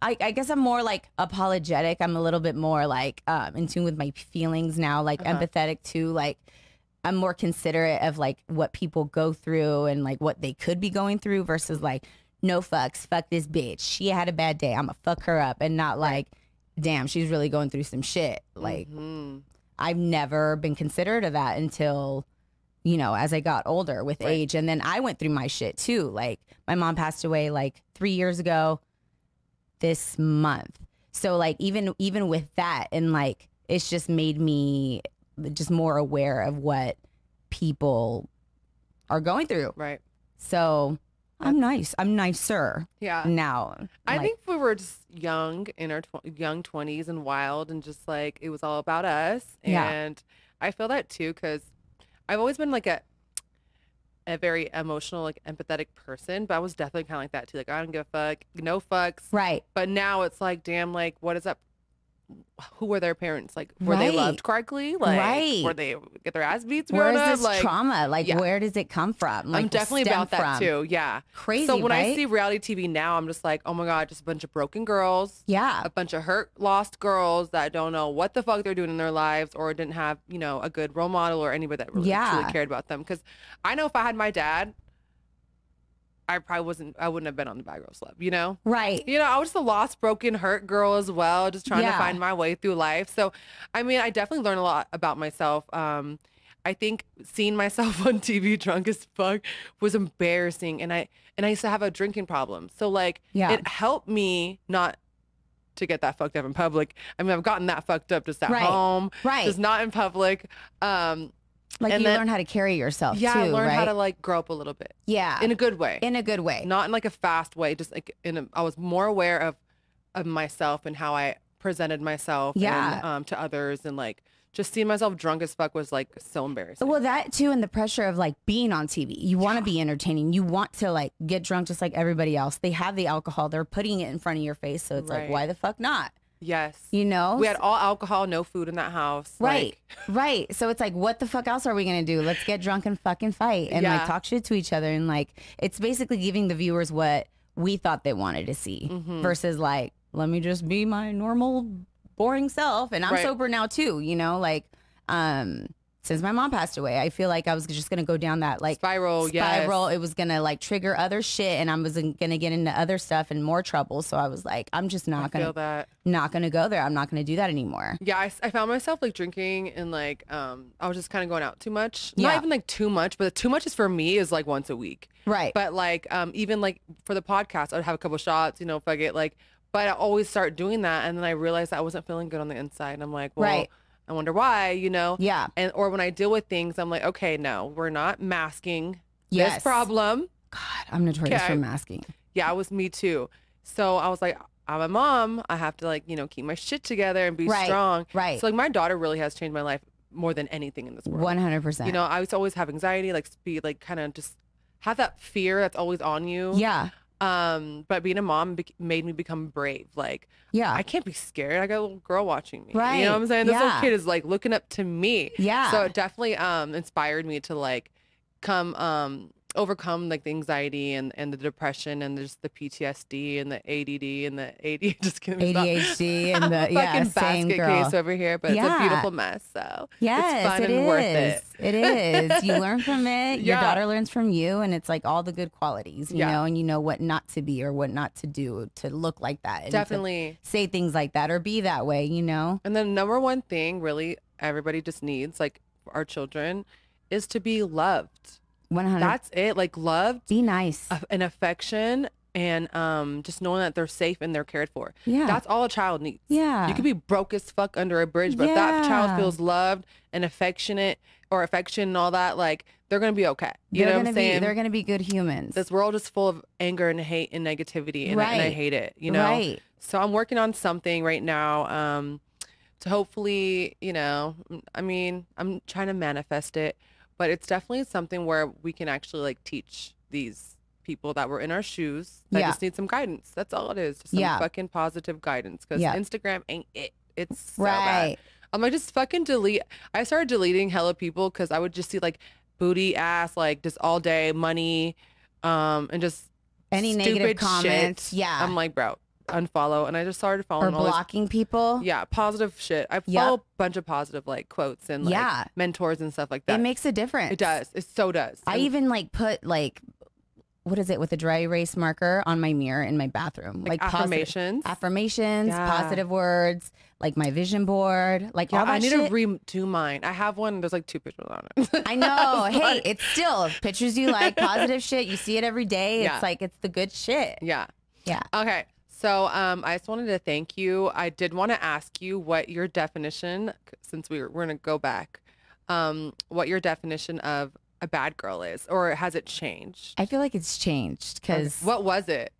I guess I'm more like apologetic. I'm a little bit more like in tune with my feelings now, like empathetic too. Like I'm more considerate of like what people go through and like what they could be going through versus like, no fucks, fuck this bitch. She had a bad day. I'ma fuck her up, and not like, damn, she's really going through some shit. Like I've never been considerate of that until, you know, as I got older with age. And then I went through my shit too. Like my mom passed away like 3 years ago this month. So like even with that, and like it's just made me just more aware of what people are going through. Right. So I'm nicer Yeah. now. I Like, think we were just young in our young 20s and wild, and just like it was all about us. Yeah. And I feel that too, because I've always been like a very emotional, like empathetic person, but I was definitely kind of like that too. Like I don't give a fuck, no fucks. right. But now it's like, damn, like what is up? Who were their parents? Like were they Right. loved correctly? Like Right. were they get their ass beats? Where growing is up? this Like trauma? Like, yeah. where does it come from? Like, I'm definitely stem about that from? too. Yeah. Crazy, So when I right? see reality TV now, I'm just like, oh my God, just a bunch of broken girls. Yeah. A bunch of hurt, lost girls that don't know what the fuck they're doing in their lives, or didn't have, you know, a good role model or anybody that really Yeah. truly cared about them. Because I know if I had my dad, I wouldn't have been on the Bad Girls Club, you know? Right. You know, I was just a lost, broken, hurt girl as well, just trying to Yeah. find my way through life. So, I mean, I definitely learned a lot about myself. I think seeing myself on TV drunk as fuck was embarrassing, and I used to have a drinking problem. So like, Yeah. it helped me not to get that fucked up in public. I mean, I've gotten that fucked up just at Right. home, Right. just not in public. Like And you then- learn how to carry yourself Yeah, too, I learned right? how to like grow up a little bit. yeah. In a good way. In a good way. Not in like a fast way, just like I was more aware of myself and how I presented myself Yeah. and, to others, and like just seeing myself drunk as fuck was like so embarrassing. Well, that too, and the pressure of like being on TV. You want to be entertaining. You want to like get drunk just like everybody else. They have the alcohol. They're putting it in front of your face. So it's like, Right. why the fuck not? Yes. You know? We had all alcohol, no food in that house. Right, Like, right. So it's like, what the fuck else are we gonna do? Let's get drunk and fucking fight and Yeah. like talk shit to each other, and like it's basically giving the viewers what we thought they wanted to see Mm-hmm. versus like, let me just be my normal, boring self. And I'm Right. sober now too. You know, like since my mom passed away, I feel like I was just gonna go down that like Spiral, yes. It was gonna like trigger other shit, and I was gonna get into other stuff and more trouble. So I was like, I'm just I not feel gonna that. not gonna go there. I'm not gonna do that anymore. Yeah, I found myself like drinking and like I was just kind of going out too much. Yeah. Not even like too much, but too much is for me is like once a week. Right. But like even like for the podcast, I'd have a couple shots, fuck it, like. But I always start doing that, and then I realized I wasn't feeling good on the inside, and I'm like, well, Right. I wonder why, Yeah. And or when I deal with things, I'm like, okay, no, we're not masking Yes. this problem. God, I'm notorious Okay. for masking. Yeah, it was me too. So I was like, I'm a mom. I have to like, keep my shit together and be Right, strong. right. So like my daughter really has changed my life more than anything in this world. 100%. I used to always have anxiety, like be like kind of just have that fear that's always on you. Yeah. But being a mom made me become brave. Like, Yeah. I can't be scared. I got a little girl watching me. Right. You know what I'm saying? This Yeah. little kid is like looking up to me. Yeah. So it definitely inspired me to like overcome like the anxiety and the depression and just the PTSD and the ADD and the AD. Just kidding. stop. ADHD and the Fucking yeah, same basket girl. case over here, but it's a Yeah. beautiful mess. So Yes, it's fun it and worth is. it. It is. You learn from it. Your Yeah. daughter learns from you, and it's like all the good qualities, you Yeah. know, and you know what not to be or what not to do to look like that. And to Definitely. say things like that or be that way, you know? And the number one thing really everybody just needs, like our children, is to be loved. 100. That's it. Like loved Be nice. and affection and just knowing that they're safe and they're cared for. Yeah. That's all a child needs. Yeah. You could be broke as fuck under a bridge, but if that child Yeah. feels loved and affectionate or affection and all that, like they're going to be okay. You know what I'm saying? They're gonna be good humans. This world is full of anger and hate and negativity, and I Right. hate it, you know? Right. So I'm working on something right now to hopefully, I'm trying to manifest it, but it's definitely something where we can actually like teach these people that were in our shoes that Yeah. just need some guidance. That's all it is. Just some Yeah. fucking positive guidance, because Yeah. Instagram ain't it. It's so bad. Right. I'm like, just fucking delete. I started deleting hella people because I would just see like booty ass, like just all day money, and just Any stupid negative comments. shit. Yeah. I'm like, bro, unfollow. And I just started Or following all this. blocking people. Yeah, positive shit. I Yep. follow a bunch of positive like quotes and like Yeah. mentors and stuff like that. It makes a difference. It does. It so does. I And- even like put like, what is it, with a dry erase marker on my mirror in my bathroom, like affirmations. affirmations, Yeah. positive words, like my vision board, like all that I need shit. to redo mine. I have one. There's like 2 pictures on it. I know. was Hey, like- it's still pictures you like, positive shit. You see it every day. Yeah. It's like it's the good shit. Yeah. Yeah. Okay. So I just wanted to thank you. I did want to ask you what your definition, since we're going to go back, what your definition of a bad girl is, or has it changed? I feel like it's changed because What was it?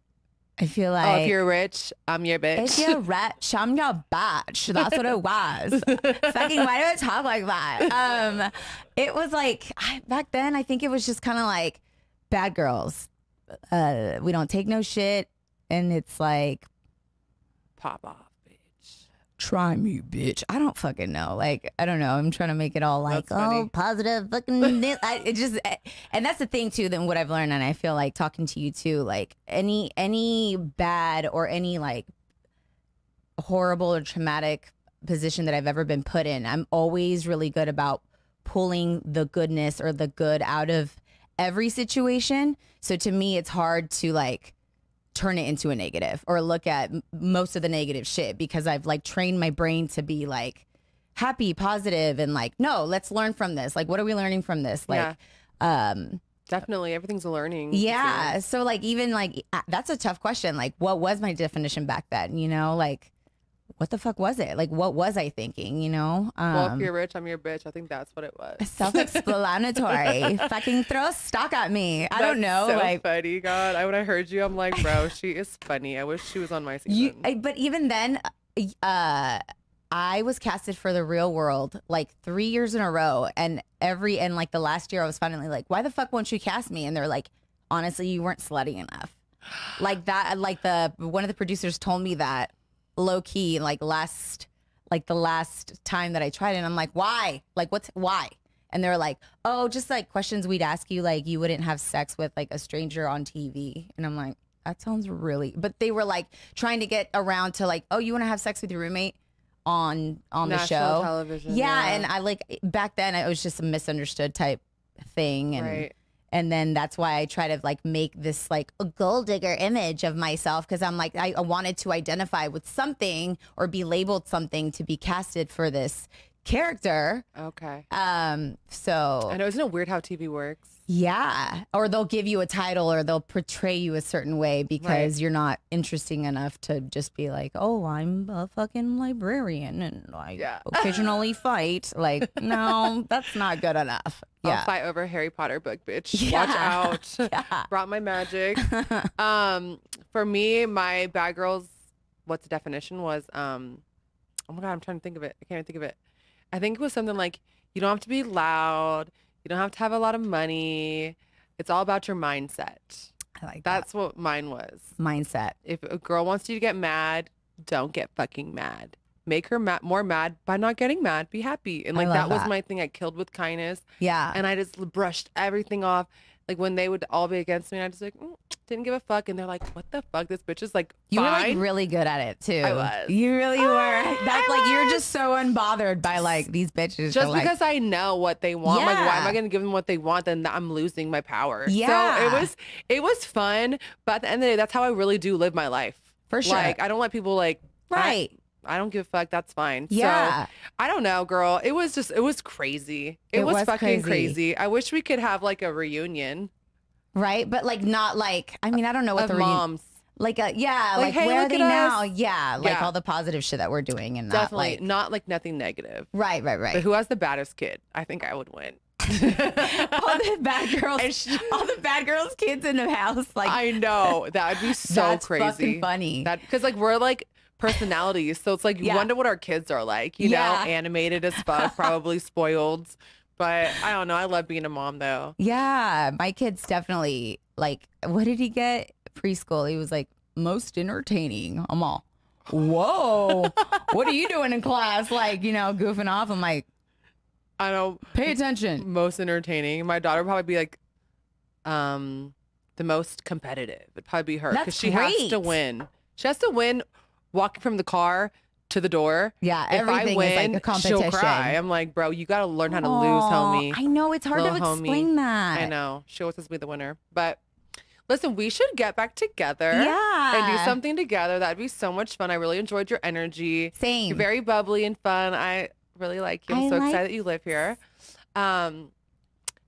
I feel like Oh, if you're rich, I'm your bitch. if you're rich, I'm your bitch. That's what it was. Fucking, why do I talk like that? It was like back then. I think it was just kind of like bad girls. We don't take no shit, and it's like Pop off, bitch. try me, bitch. I don't fucking know. Like I don't know. I'm trying to make it all like That's funny. oh positive fucking. It just and that's the thing too. Then what I've learned, and I feel like talking to you too. Like any bad or any like horrible or traumatic position that I've ever been put in, I'm always really good about pulling the goodness or the good out of every situation. So to me, it's hard to like turn it into a negative or look at most of the negative shit because I've like trained my brain to be like happy, positive, and like, no, let's learn from this. Like, what are we learning from this? Like, Definitely. Everything's a learning. yeah. experience. So like, even like, that's a tough question. Like, what was my definition back then? You know, like, what the fuck was it? Like, what was I thinking, you know? Well, if you're rich, I'm your bitch. I think that's what it was. Self-explanatory. Fucking throw stock at me. I don't know. So like, funny, God. When I heard you, I'm like, bro, she is funny. I wish she was on my season. but even then, I was casted for The Real World like 3 years in a row, and like the last year I was finally like, why the fuck won't you cast me? And they're like, honestly, you weren't slutty enough. Like that. Like one of the producers told me that low key, like the last time that I tried it. And I'm like, why? Like, why? And they're like, oh, just like questions we'd ask you, like you wouldn't have sex with like a stranger on TV. And I'm like, that sounds really, but they were like trying to get around to like, oh, you want to have sex with your roommate on the show? Television. Yeah. And I like, back then it was just a misunderstood type thing. And Right. And then that's why I try to like make this like a gold digger image of myself, because I'm like, I wanted to identify with something or be labeled something to be casted for this character. Okay. So I know, isn't it weird how TV works? yeah, or they'll give you a title or they'll portray you a certain way because Right. you're not interesting enough to just be like, oh, I'm a fucking librarian and I Yeah. occasionally fight. Like, no, that's not good enough. I'll Yeah. fight over Harry Potter book, bitch. Yeah. Watch out. Yeah. Brought my magic. For me, my bad girls, what's the definition was, oh my God, I'm trying to think of it. I can't even think of it. I think it was something like, you don't have to be loud. You don't have to have a lot of money. It's all about your mindset. I like that. That's what mine was. Mindset. If a girl wants you to get mad, don't get fucking mad. Make her more mad by not getting mad. Be happy. And like love that was that. my thing. I killed with kindness. Yeah. And I just brushed everything off. Like when they would all be against me, I just like didn't give a fuck. And they're like, "What the fuck? This bitch is like You were fine." like really good at it too. I was. You really were. That's like you're was. just so unbothered by like these bitches. Just are, like, because I know what they want, like why am Yeah. I going to give them what they want? Then I'm losing my power. Yeah. So it was fun, but at the end of the day, that's how I really do live my life. For sure. Like I don't let people like Right. I don't give a fuck. That's fine. Yeah. So I don't know, girl. It was crazy. It It was was fucking crazy. crazy. I wish we could have like a reunion Right, but like not like I mean I don't know what of the moms. like yeah Like, like hey, where are look they at now? us. Yeah, like Yeah. all the positive shit that we're doing and Definitely not like not like nothing negative. right. But who has the baddest kid? I think I would win. all the bad girls, And all the bad girls' kids in the house. Like I know that would be so that's crazy. fucking funny. That because like we're like personalities, so it's like you Yeah. wonder what our kids are like. You Yeah. know, animated as fuck, probably spoiled. But I don't know. I love being a mom though. Yeah, my kid's definitely like, what did he get? Preschool. He was like, most entertaining. I'm all, whoa, what are you doing in class? Like, you know, goofing off. I'm like, I don't. pay attention. Most entertaining. My daughter would probably be like, the most competitive. It'd probably be her because That's she has to great. win. She has to win walking from the car to the door. Yeah, If I everything win, is like a competition. she'll cry. I'm like, bro, you got to learn how to lose, Aw, homie. I know it's hard to Little homie. explain that. I know. She always has to be the winner. But listen, we should get back together Yeah. and do something together. That'd be so much fun. I really enjoyed your energy. Same. You're very bubbly and fun. I really like you. I'm I so like- excited that you live here.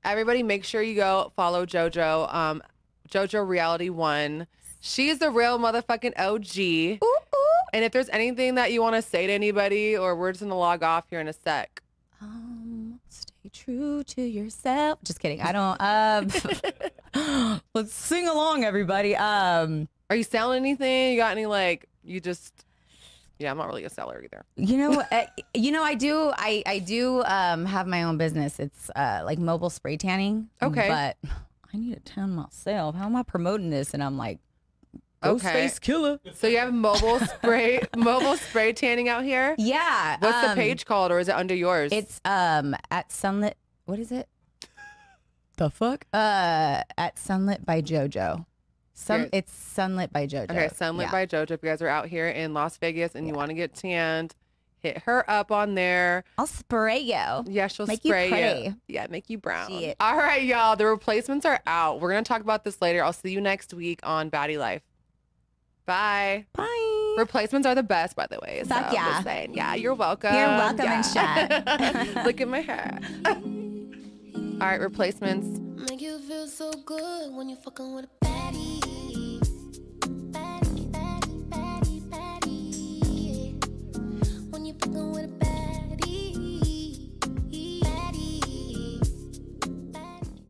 Everybody make sure you go follow JoJo. JoJo Reality 1. She is the real motherfucking OG. Ooh, ooh. And if there's anything that you want to say to anybody, or we're just going to log off here in a sec. Stay true to yourself. Just kidding. I don't. Let's sing along, everybody. Are you selling anything? You got any yeah, I'm not really a seller either. You know, I do. I do have my own business. It's like mobile spray tanning. Okay. But I need to tan myself. How am I promoting this? And I'm like, Okay. Ghostface Killer. So you have mobile spray tanning out here? Yeah. What's the page called, or is it under yours? It's at Sunlit. What is it? The fuck? At Sunlit by JoJo. Here. It's Sunlit by JoJo. Okay, Sunlit Yeah. by JoJo. If you guys are out here in Las Vegas and you want to get tanned, hit her up on there. I'll spray you. Yeah, she'll Make you spray pretty. Yeah, make you brown. Shit. All right, y'all. The replacements are out. We're going to talk about this later. I'll see you next week on Baddie Life. Bye. Bye. Replacements are the best, by the way. So Fuck yeah. just saying. Yeah, you're welcome. You're welcome and shit. Look at my hair. All right, replacements. Make you feel so good when you fucking with a baddie.